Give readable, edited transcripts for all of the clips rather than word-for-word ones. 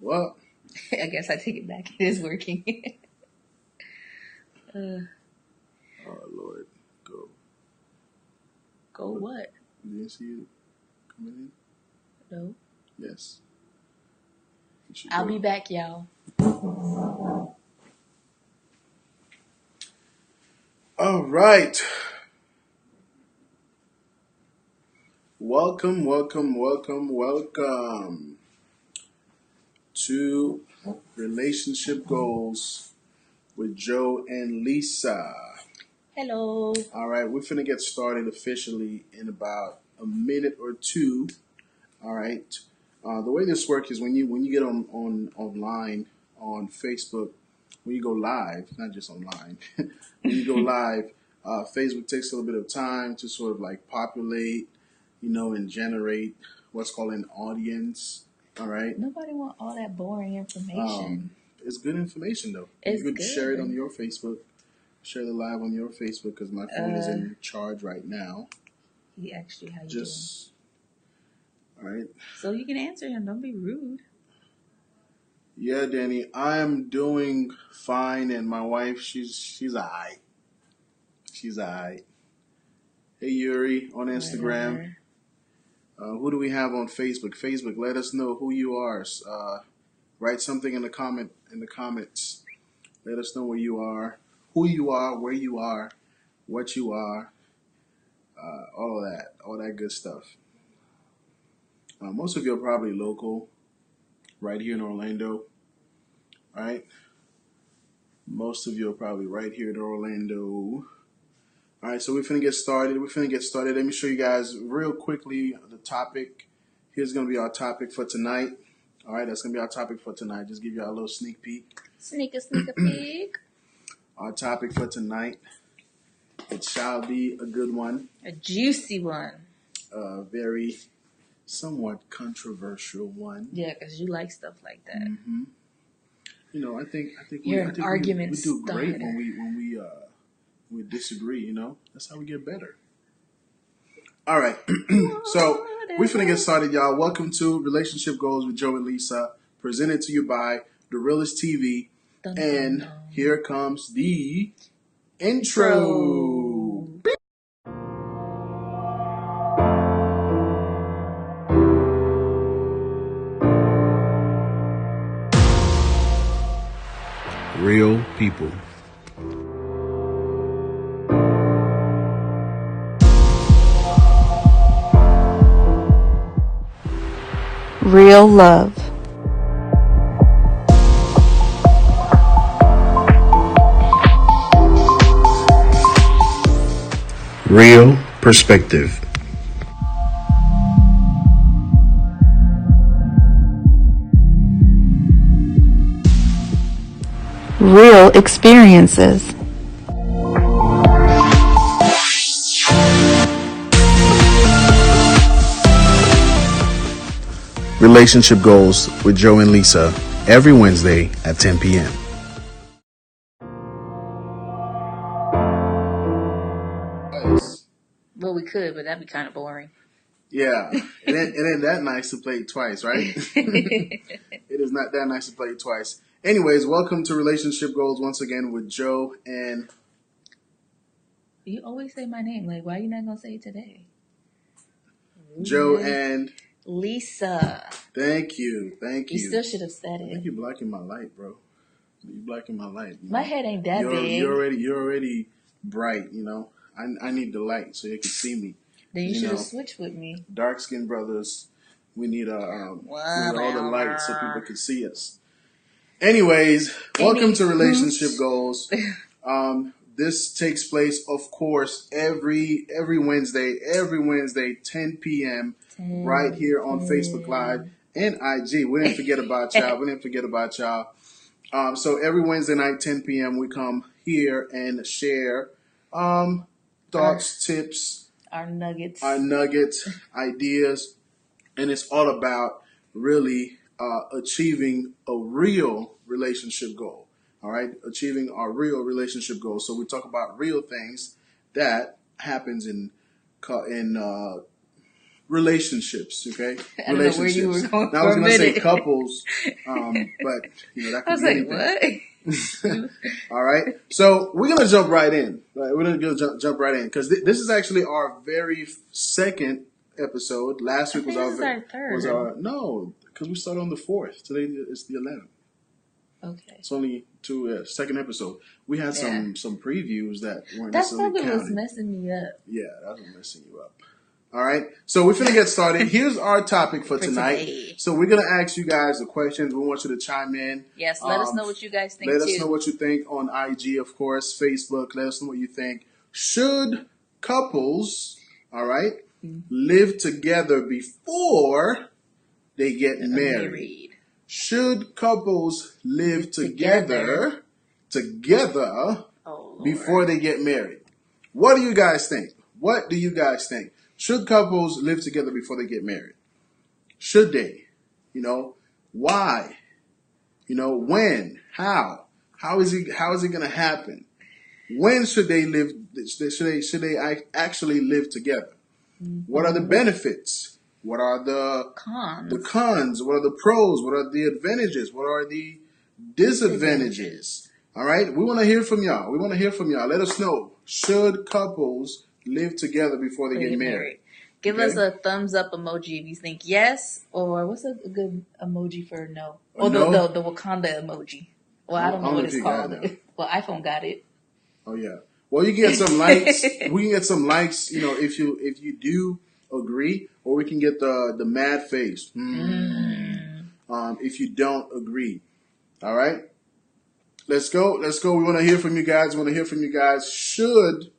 Well, I guess I take it back. It is working. oh Lord, go. Go what? You didn't see it coming No. in? Yes. I'll be back, y'all. All right. Welcome to Relationship Goals with Joe and Lisa. Hello. All right, we're finna get started officially in about a minute or two. All right. The way this works is when you get online on Facebook, when you go live, not just online, when you go live, Facebook takes a little bit of time to sort of like populate, and generate what's called an audience. All right. Nobody want all that boring information. It's good information though. It's you could good. share it on your Facebook. Share the live on your Facebook because my phone is in charge right now. He asked you how you Just all right. So you can answer him. Don't be rude. Yeah, Danny, I'm doing fine, and my wife, she's alright. She's alright. Hey Yuri on Instagram. Who do we have on Facebook? Facebook, let us know who you are. Write something in the comments. Let us know where you are, who you are, where you are, what you are, all that good stuff. Most of you are probably local, right here in Orlando, right? Most of you are probably right here in Orlando. All right, so we're finna get started. Let me show you guys real quickly the topic. Here's gonna be our topic for tonight. All right, that's gonna be our topic for tonight. Just give y'all a little sneak peek. Sneak a peek. Our topic for tonight. It shall be a good one. A juicy one. A very somewhat controversial one. Yeah, because you like stuff like that. Mm-hmm. I think You're an argument we do great starter. when we disagree. That's how we get better. All right, so we're finna get started, y'all. Welcome to Relationship Goals with Joe and Lisa, presented to you by Derilus TV. And here comes the intro. Real people. Real love. Real perspective. Real experiences. Relationship Goals with Joe and Lisa every Wednesday at 10 p.m. Well, we could, but that'd be kind of boring. Yeah, it ain't that nice to play it twice, right? It is not that nice to play it twice. Anyways, welcome to Relationship Goals once again with Joe and... You always say my name. Like, why are you not going to say it today? Joe and... Lisa. Thank you. You still should have said it. I think you're blocking my light, bro. You're blocking my light. My head ain't that big. You're already bright, I need the light so you can see me. Then you should have switched with me. Dark-skinned brothers, we need all the light so people can see us. Anyways, welcome to Relationship Goals. This takes place, of course, every Wednesday, 10 p.m. right here on Facebook Live and IG. We didn't forget about y'all. So every Wednesday night, 10 p.m., we come here and share thoughts, tips, our nuggets, ideas, and it's all about really achieving a real relationship goal. All right, achieving our real relationship goals. So we talk about real things that happens in relationships, okay? I don't know where you were going Now I was for a going to say minute. couples, but that I could was be like, anything. what? All right, so we're gonna jump right in. Right? We're gonna jump right in because this is actually our very second episode. Last week I think this is our third. No, because we started on the 4th. Today is the 11th. Okay. It's only second episode. We had some previews that weren't That necessarily probably counted. was messing me up. Yeah, that was messing you up. All right, so we're finna get started. Here's our topic for tonight. Today. So we're gonna ask you guys the questions. We want you to chime in. Yes, let us know what you guys think. Let us know what you think on IG, of course, Facebook. Let us know what you think. Should couples, all right, live together before they get married? Should couples live together before they get married? What do you guys think? What do you guys think? Should couples live together before they get married? Should they? Why? When? How? How is it going to happen? When should they live? Should they actually live together? What are the benefits? What are the cons? The cons. What are the pros? What are the advantages? What are the disadvantages? All right. We want to hear from y'all. Let us know. Should couples live together before they get married? Give us a thumbs up emoji if you think yes, or what's a good emoji for no? Or no? the Wakanda emoji. Well, I don't know what it's called. Well, iPhone got it. Oh yeah. Well, you can get some likes. We can get some likes. If you do agree, or we can get the mad face. If you don't agree. All right. Let's go. We want to hear from you guys. Should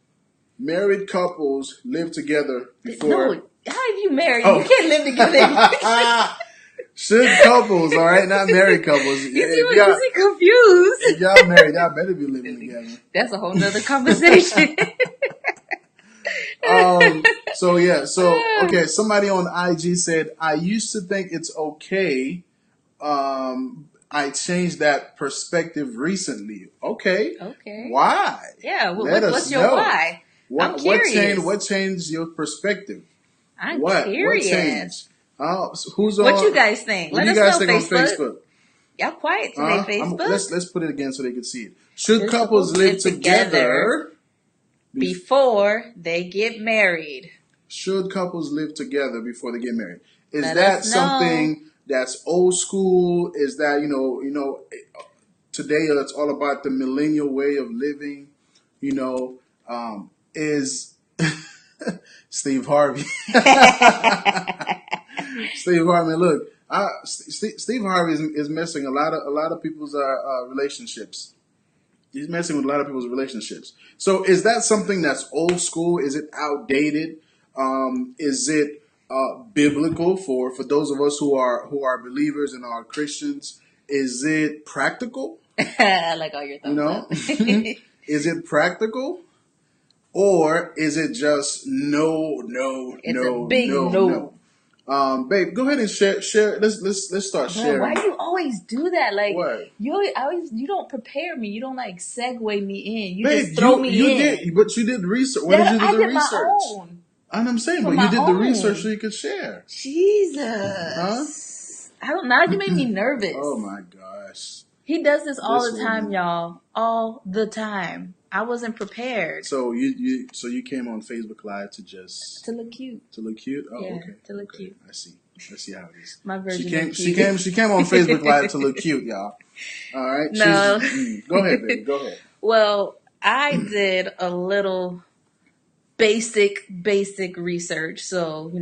married couples live together before? No, how have you married? You can't live together. Should couples, all right, not married couples. You confused. If y'all married, y'all better be living together. That's a whole nother conversation. Okay. Somebody on IG said, I used to think it's okay. I changed that perspective recently. Okay. Why? Yeah. What's your why? I'm curious. What changed your perspective? I'm curious. What changed? Who's on? What you guys think? Let us know on Facebook. Y'all quiet today, Facebook. Let's put it again so they can see it. Should couples live together before they get married? Should couples live together before they get married? Is that something that's old school? Is that today it's all about the millennial way of living? Is Steve Harvey? Steve Harvey, look, Steve Harvey is messing a lot of people's relationships. He's messing with a lot of people's relationships. So is that something that's old school? Is it outdated? Is it biblical for those of us who are believers and are Christians? Is it practical? I like all your thumbs up. Is it practical? Or is it just no? It's a big no. Babe, go ahead and share. Let's start sharing. Why do you always do that? Like what? You don't prepare me. You don't segue me in. You just throw me in. But you did research. What did you do the research? My own. I'm saying, but you did the research so you could share. Jesus. I don't know. You made me nervous. Oh my gosh. He does this all the time, y'all. All the time. I wasn't prepared. So you came on Facebook Live to look cute. To look cute? Oh, yeah, okay. To look cute. I see how it is. My version of cute. She came on Facebook Live to look cute, y'all. All right. No. Go ahead, baby. Go ahead. Well, I did a little basic research. So,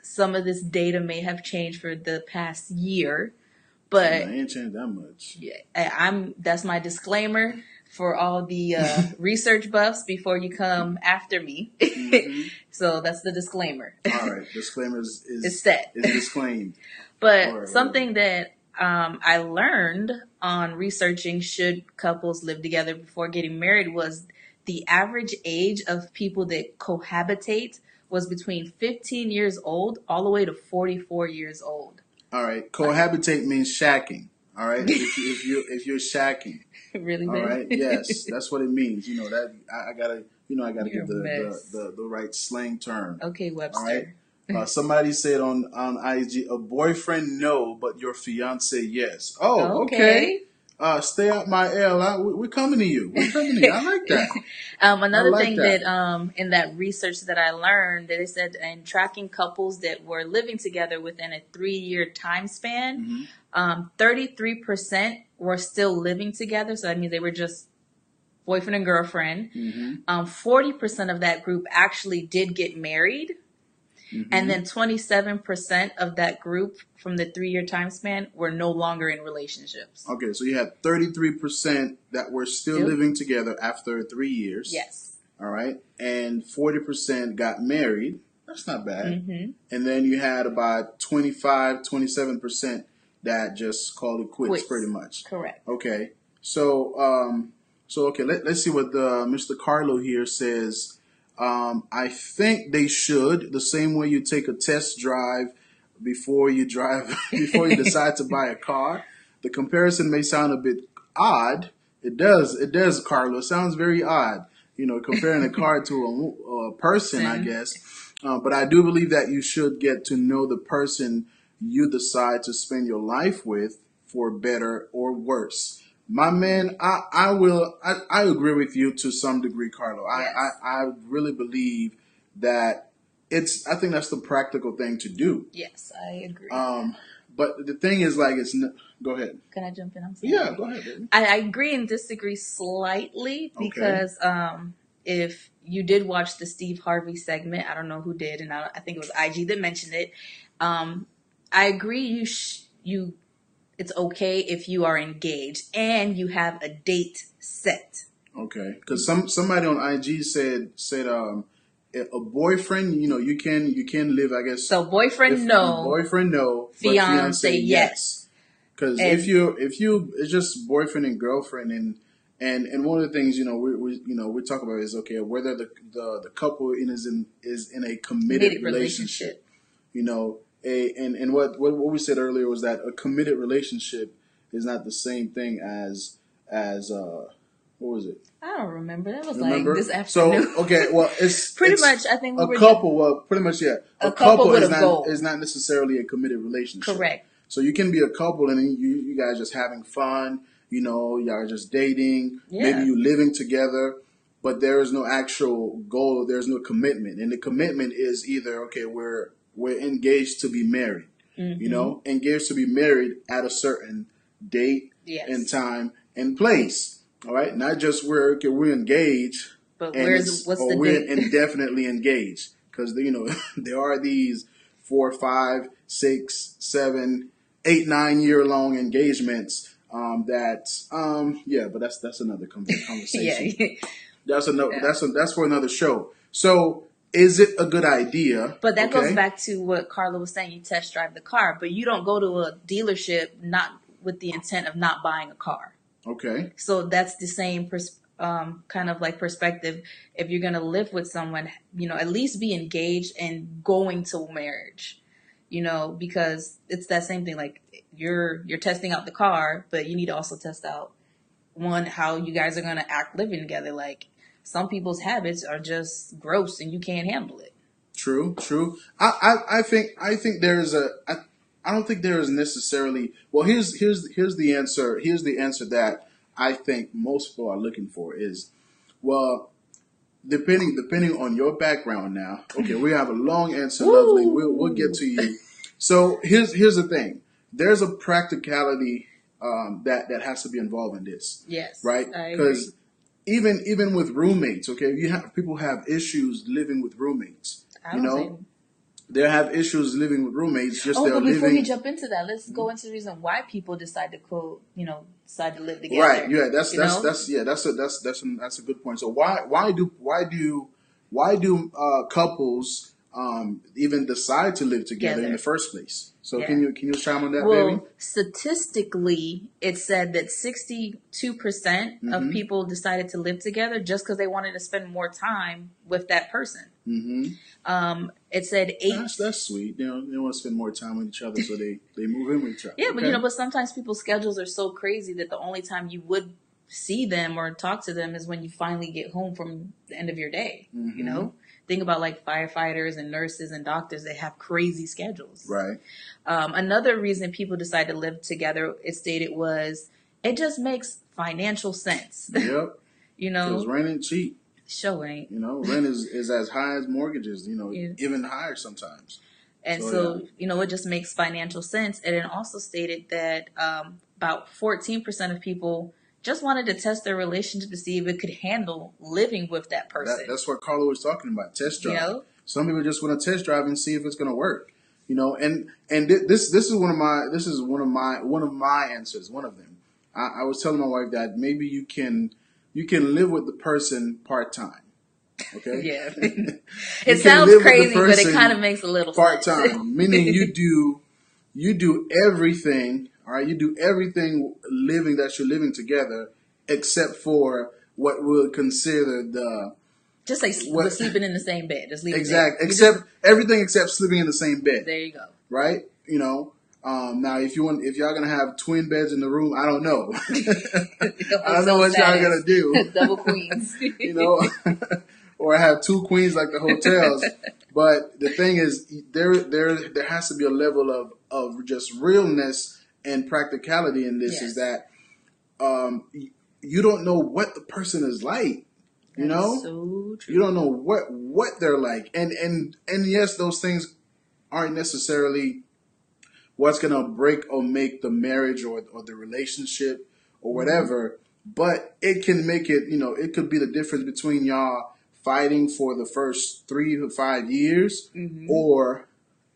some of this data may have changed for the past year, but it ain't changed that much. Yeah, that's my disclaimer for all the research buffs before you come after me. Mm-hmm. So that's the disclaimer. All right, disclaimer is set. Is disclaimed. But something that I learned on researching should couples live together before getting married was the average age of people that cohabitate was between 15 years old all the way to 44 years old. All right, cohabitate means shacking. All right, if you're shacking. Really? All right. Yes, that's what it means. That I gotta give the right slang term. Okay, Webster. All right. Somebody said on IG, a boyfriend no, but your fiance yes. Oh, okay. Stay out my L. We're coming to you. We're coming to you. I like that. Another like thing that. in that research that I learned, that it said in tracking couples that were living together within a 3-year time span, 33% were still living together. So that means they were just boyfriend and girlfriend. 40% of that group actually did get married. And then 27% of that group from the 3-year time span were no longer in relationships. Okay, so you had 33% that were still living together after 3 years. Yes. All right. And 40% got married. That's not bad. And then you had about 27% that just called it quits. Pretty much. Correct. Okay. So, let's see what Mr. Carlo here says. I think they should, the same way you take a test drive before you decide to buy a car. The comparison may sound a bit odd. It does, Carlo. It sounds very odd. Comparing a car to a person, I guess. But I do believe that you should get to know the person you decide to spend your life with, for better or worse. My man, I agree with you to some degree, Carlo. Yes. I really believe that I think that's the practical thing to do. Yes, I agree. But the thing is, like, go ahead. Can I jump in? I'm sorry. Yeah, go ahead, baby. I agree and disagree slightly because if you did watch the Steve Harvey segment, I don't know who did, and I think it was IG that mentioned it. I agree. It's okay if you are engaged and you have a date set. Okay, because somebody on IG said a boyfriend, you can live, I guess. So boyfriend no, fiance yes. Because if you it's just boyfriend and girlfriend, and one of the things we talk about is, okay, whether the couple is in a committed relationship. And what we said earlier was that a committed relationship is not the same thing as what was it? I don't remember. That was like this afternoon. So okay, well, it's pretty much. I think a couple. Well, pretty much, yeah. A couple is not necessarily a committed relationship. Correct. So you can be a couple and then you guys just having fun. Y'all are just dating. Yeah. Maybe you living together, but there is no actual goal. There's no commitment, and the commitment is either, okay, we're engaged to be married. Engaged to be married at a certain date and time and place. All right, not just we're engaged, but we're indefinitely engaged, because there are these 4, 5, 6, 7, 8, 9 year long engagements. But that's another conversation. Yeah. That's for another show. So, is it a good idea? But that goes back to what Carla was saying. You test drive the car, but you don't go to a dealership not with the intent of not buying a car. Okay. So that's the same kind of like perspective. If you're going to live with someone, at least be engaged and going to marriage, because it's that same thing. Like you're testing out the car, but you need to also test out how you guys are going to act living together. Like some people's habits are just gross and you can't handle it. True. I think there is I don't think there is necessarily. Well, here's the answer. Here's the answer that I think most people are looking for is, well, depending on your background now. Okay, we have a long answer, lovely. We'll get to you. So here's the thing. There's a practicality that has to be involved in this. Yes, right? Because even with roommates, okay, people have issues living with roommates. They have issues living with roommates. Before we jump into that, let's go into the reason why people decide to live together. Right. Yeah. That's a good point. So why do couples even decide to live together in the first place? So can you chime on that, baby? Statistically, it said that 62% of people decided to live together just because they wanted to spend more time with that person. Mm-hmm. It said 8. That's sweet. They want to spend more time with each other, so they move in with each other. Yeah, okay. But sometimes people's schedules are so crazy that the only time you would see them or talk to them is when you finally get home from the end of your day. Mm-hmm. think about like firefighters and nurses and doctors. They have crazy schedules. Right. Another reason people decide to live together, it stated, was it just makes financial sense. Yep. You know, because rent ain't cheap. Sure ain't. You know, rent is as high as mortgages. You know, Yeah. even higher sometimes. And so you know, it just makes financial sense. And it also stated that about 14% of people just wanted to test their relationship to see if it could handle living with that person. That's what Carla was talking about, test drive. You know? Some people just want to test drive and see if it's going to work. You know, and this is one of my answers. One of them. I was telling my wife that maybe you can live with the person part time. Okay. Yeah. It sounds crazy, but it kind of makes a little part sense. time, meaning you do everything. All right, you do everything that you're living together, except for what we'll consider the just like we're sleeping in the same bed. Just leave exactly, everything except sleeping in the same bed. There you go. Right? You know. Now, if y'all gonna have twin beds in the room, I don't know. I don't know what y'all gonna do. Double queens, you know, or have two queens like the hotels. But the thing is, there has to be a level of just realness and practicality in this. Yes. Is that you don't know what the person is like. You know, so true. You don't know what they're like, and yes, those things aren't necessarily what's going to break or make the marriage or the relationship or whatever, but it can make it, you know, it could be the difference between y'all fighting for the first 3 to 5 years or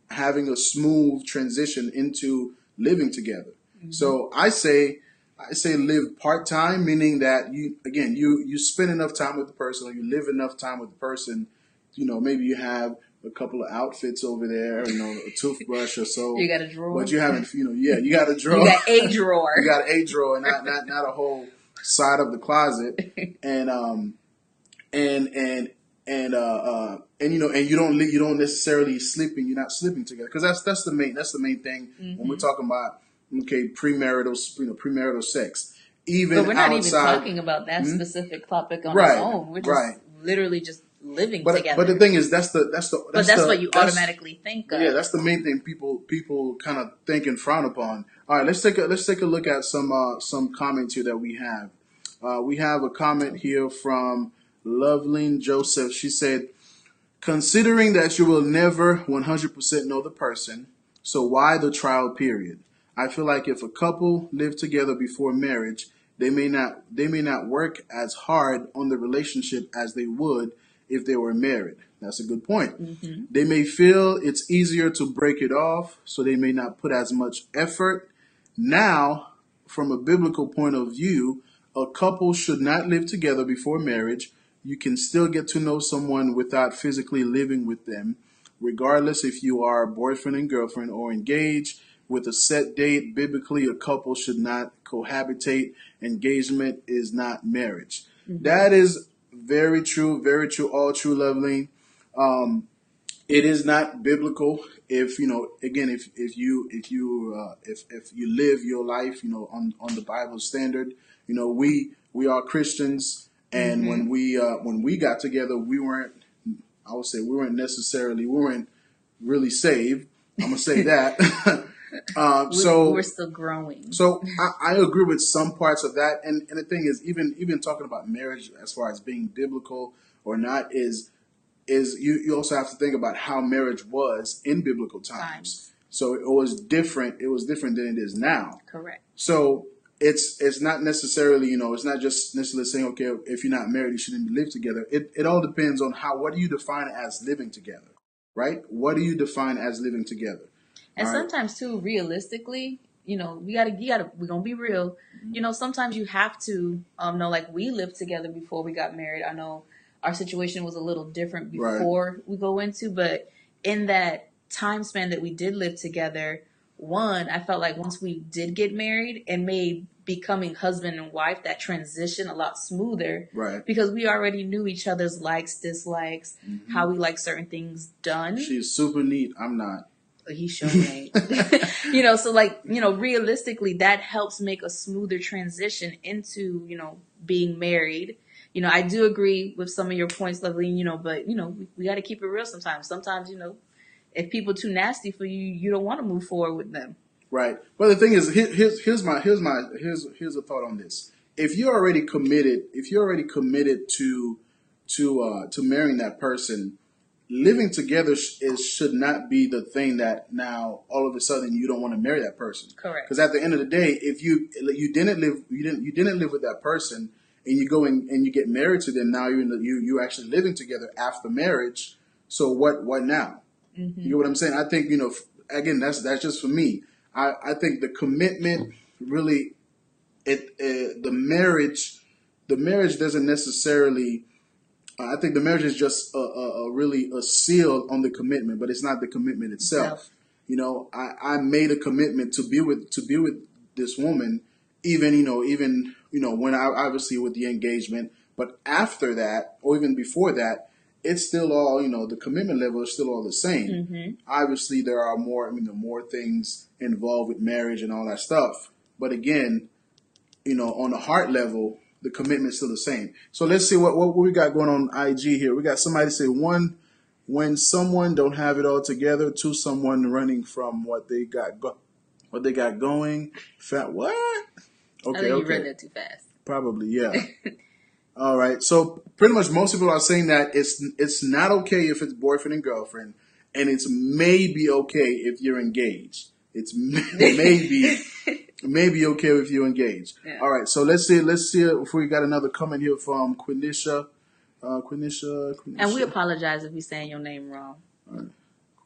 having a smooth transition into living together. So I say live part-time, meaning that you spend enough time with the person, or you live enough time with the person, you know, maybe you have a couple of outfits over there, you know, a toothbrush or so. You got a drawer. But you haven't, you know, you got a drawer. You got a drawer. You got a drawer, not a whole side of the closet. And you know, and you don't necessarily sleeping. You're not sleeping together, because that's the main thing when we're talking about premarital sex. Even but we're not outside, even talking about that specific topic on its own. We're just literally just living together. But the thing is, that's what you automatically think of. Yeah, that's the main thing people kind of think and frown upon. All right, let's take a look at some comments here that we have. We have a comment here from Loveline Joseph. She said, considering that you will never 100% know the person, so why the trial period? I feel like if a couple live together before marriage, they may not work as hard on the relationship as they would if they were married. That's a good point. They may feel it's easier to break it off, so they may not put as much effort. Now, from a biblical point of view, a couple should not live together before marriage. You can still get to know someone without physically living with them, regardless if you are boyfriend and girlfriend or engaged. With a set date, biblically, a couple should not cohabitate. Engagement is not marriage. That is very true, all true, Loveline. It is not biblical. If you know, again, if you live your life, you know, on the Bible standard, you know, we are Christians, and when we got together, we weren't really saved. I'm gonna say that. We're still growing. So I agree with some parts of that, and the thing is, even talking about marriage as far as being biblical or not is you also have to think about how marriage was in biblical times. So it was different. It was different than it is now. Correct. So it's not necessarily, you know, it's not just necessarily saying, okay, if you're not married, you shouldn't live together. It all depends on what do you define as living together, right? What do you define as living together? And sometimes too, realistically, you know, we're gonna be real. You know, sometimes you have to know, like, we lived together before we got married. I know our situation was a little different before we go into, but in that time span that we did live together, I felt like once we did get married, it made becoming husband and wife, that transition, a lot smoother. Right. Because we already knew each other's likes, dislikes, how we like certain things done. She's super neat. I'm not. He sure ain't. You know, so like, you know, realistically, that helps make a smoother transition into, you know, being married. I do agree with some of your points, Lovely, but, we got to keep it real sometimes. Sometimes, if people too nasty for you, you don't want to move forward with them. Right. But the thing is, here's a thought on this. If you're already committed to marrying that person, living together should not be the thing that now all of a sudden you don't want to marry that person. Correct. Because at the end of the day, if you didn't live with that person and you go and you get married to them, now you're actually living together after marriage. So what now? Mm-hmm. You know what I'm saying? I think again that's just for me. I think the commitment really the marriage doesn't necessarily. I think the marriage is just really a seal on the commitment, but it's not the commitment itself. I made a commitment to be with this woman, even when I obviously with the engagement, but after that or even before that, it's still all the commitment level is still all the same. Mm-hmm. Obviously, there are more things involved with marriage and all that stuff, but again, on the heart level, the commitment is still the same. So let's see what we got going on IG here. We got somebody say, one, when someone don't have it all together, two, someone running from what they got going. What? Okay, I think you read that too fast. Probably, yeah. All right. So pretty much most people are saying that it's not okay if it's boyfriend and girlfriend, and it's maybe okay if you're engaged. It's maybe okay if you're engaged. Yeah. All right. So let's see if we got another comment here from Quenisha. Quenisha. And we apologize if we're saying your name wrong. All right.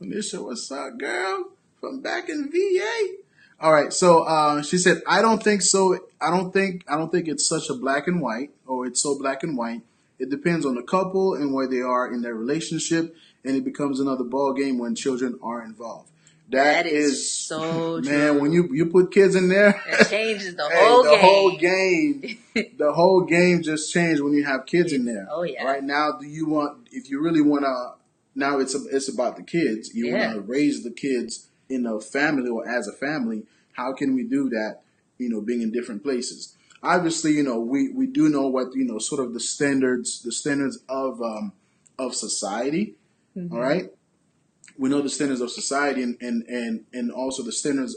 Quenisha, what's up, girl? From back in VA. All right. So she said, I don't think so. I don't think it's such a black and white, or it's so black and white. It depends on the couple and where they are in their relationship, and it becomes another ball game when children are involved. That is so true. Man, when you put kids in there, it changes the whole game. The whole game just changed when you have kids in there. Oh yeah. Right now, if you really want to, now it's about the kids. You want to raise the kids in a family or as a family. How can we do that? Being in different places. Obviously, we do know what sort of the standards of society. Mm-hmm. All right. We know the standards of society and also the standards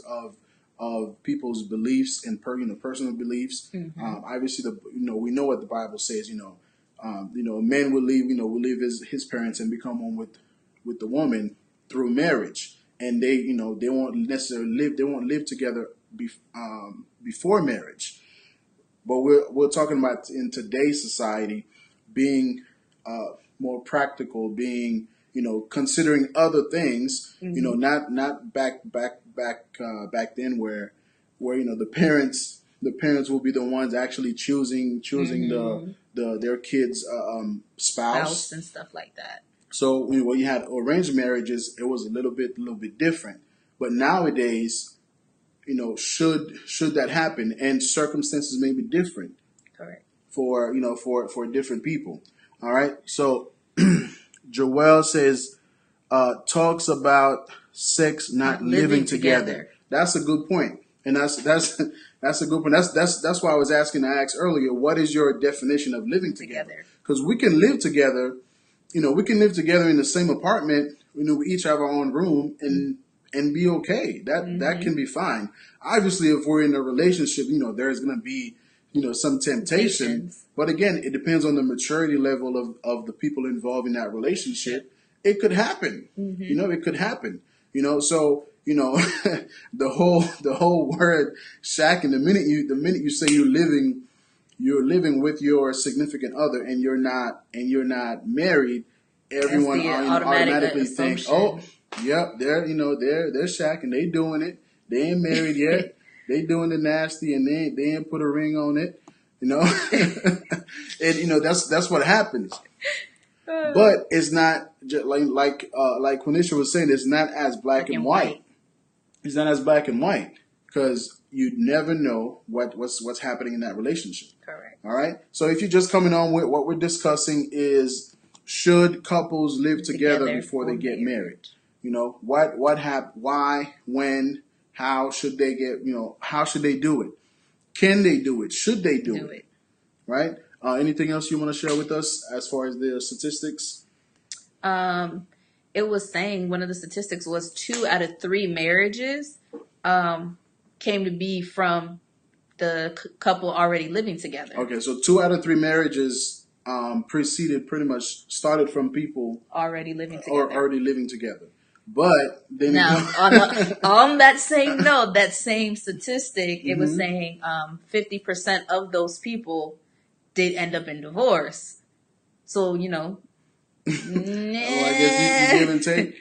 of people's beliefs and personal beliefs. Mm-hmm. Obviously, we know what the Bible says. A man will leave his parents and become one with the woman through marriage, and they won't necessarily live together before marriage. But we're talking about in today's society being more practical, being considering other things, mm-hmm. Not back then where the parents will be the ones actually choosing mm-hmm. their kids spouse and stuff like that. So when you had arranged marriages, it was a little bit different. But nowadays, should that happen, and circumstances may be different. Correct. For different people. All right. So Joelle says, talks about sex not living together. That's a good point. And that's a good point. That's why I asked earlier, what is your definition of living together? Because we can live together, we can live together in the same apartment, we each have our own room and be okay. That can be fine. Obviously, if we're in a relationship, there's going to be, some temptation. But again, it depends on the maturity level of the people involved in that relationship. It could happen. Mm-hmm. It could happen. So, the whole word shacking, the minute you say you're living with your significant other and you're not married, everyone automatically thinks, oh, yep, they're shacking, they doing it. They ain't married yet. They doing the nasty and they ain't put a ring on it. And that's what happens. But it's not just like Quenisha was saying, it's not as black and white. It's not as black and white because you never know what's happening in that relationship. Correct. All right. So if you're just coming on with what we're discussing is, should couples live together before they get married? What happened? Why? When? How should they how should they do it? Can they do it? Should they do it? Right? Anything else you want to share with us as far as the statistics? It was saying one of the statistics was 2 out of 3 marriages came to be from the couple already living together. Okay, so 2 out of 3 marriages started from people already living together. But then now, on that same note, that same statistic, it was saying 50% of those people did end up in divorce. So, I guess you give and take.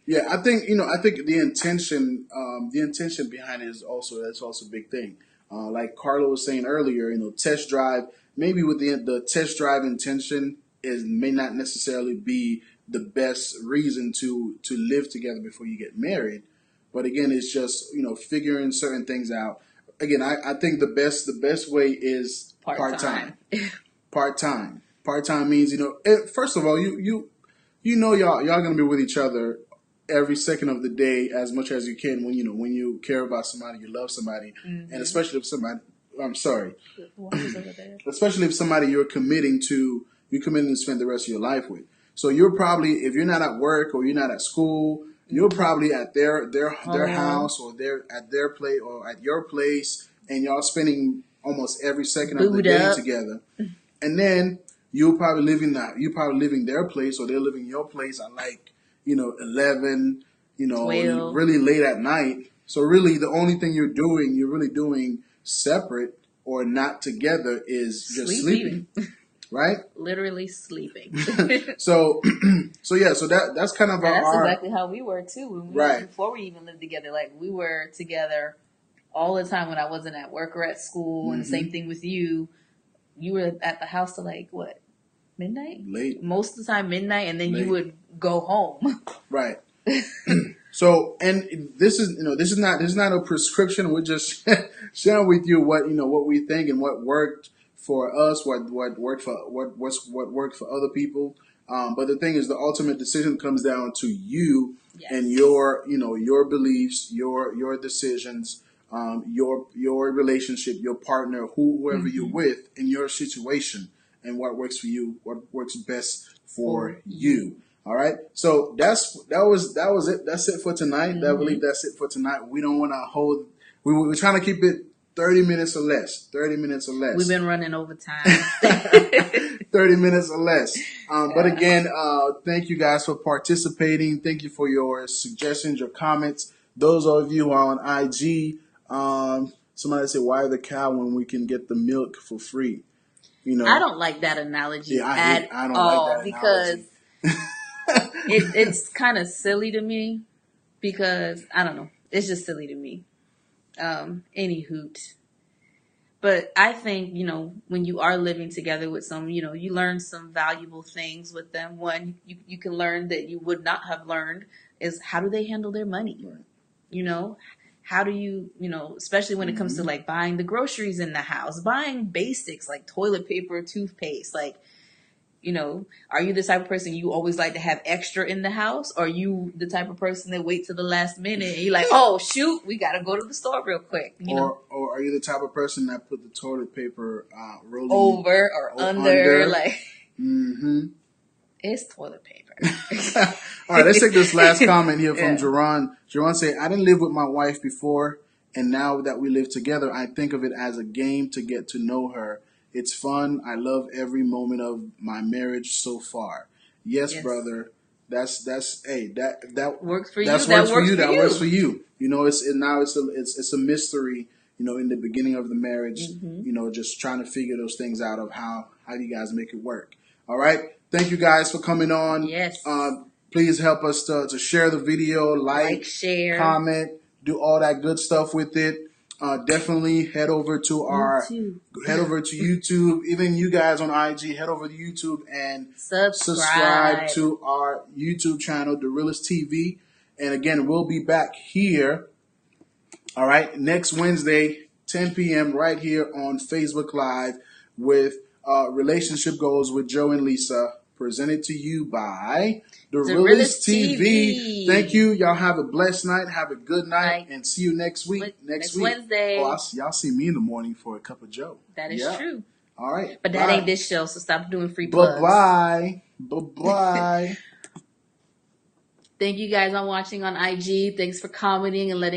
Yeah, I think the intention behind it that's also a big thing. Like Carla was saying earlier, test drive. Maybe with the test drive intention may not necessarily be the best reason to live together before you get married. But again, it's just figuring certain things out. Again, I think the best way is part-time. Part-time. Part-time means first of all y'all gonna be with each other every second of the day as much as you can when you care about somebody, you love somebody, and especially if somebody. I'm sorry. Especially if somebody you're committing to spend the rest of your life with. So you're probably, if you're not at work or you're not at school, you're probably at their house or at their place or at your place, and y'all spending almost every second of the day together. And then you're probably living their place or they're living your place at 11, 12. Really late at night. So really the only thing you're really doing separate or not together is just sleeping. Right? Literally sleeping. So that's kind of that's exactly how we were too. Before we even lived together, we were together all the time when I wasn't at work or at school, and the same thing with you. You were at the house till what? Midnight? Late. Most of the time midnight, and then you would go home. Right. So, and this is not a prescription. We're just sharing with you what we think and what worked for us, what worked for other people. But the thing is, the ultimate decision comes down to you and your beliefs, your decisions, your relationship, your partner, whoever you're with, in your situation, and what works for you, what works best for you. All right. So that was it. That's it for tonight. I believe that's it for tonight. We don't want to hold. We're trying to keep it 30 minutes or less. 30 minutes or less. We've been running over time. 30 minutes or less. But again, thank you guys for participating. Thank you for your suggestions, your comments. Those of you who are on IG, somebody said, "Why the cow when we can get the milk for free?" I don't like that analogy I don't like that because it's kind of silly to me, because I don't know. It's just silly to me. Any hoot. But I think, when you are living together with someone, you learn some valuable things with them. One, you can learn that you would not have learned is how do they handle their money? Right. How do you, especially when it comes to buying the groceries in the house, buying basics like toilet paper, toothpaste, are you the type of person you always like to have extra in the house? Or are you the type of person that wait till the last minute and you're like, oh, shoot, we got to go to the store real quick? Or are you the type of person that put the toilet paper rolling over or under? It's toilet paper. All right, let's take this last comment here from Jerron. Jerron said, "I didn't live with my wife before, and now that we live together, I think of it as a game to get to know her. It's fun. I love every moment of my marriage so far." Yes. Brother. That's that works for you. That works for you. It's a mystery. In the beginning of the marriage, just trying to figure those things out of how you guys make it work. All right. Thank you guys for coming on. Yes. Please help us to share the video, share, comment, do all that good stuff with it. Definitely head over to YouTube. Even you guys on IG, head over to YouTube and subscribe to our YouTube channel, Derilus TV. And again, we'll be back here. All right, next Wednesday, 10 p.m. right here on Facebook Live with Relationship Goals with Joe and Lisa, presented to you by Derilus TV. Thank you. Y'all have a blessed night. Have a good night. And see you next week. Next week. Wednesday. Oh, y'all see me in the morning for a cup of Joe. That is true. All right. But that ain't this show, so stop doing free plugs. Bye-bye. Bye-bye. Thank you guys on watching on IG. Thanks for commenting and letting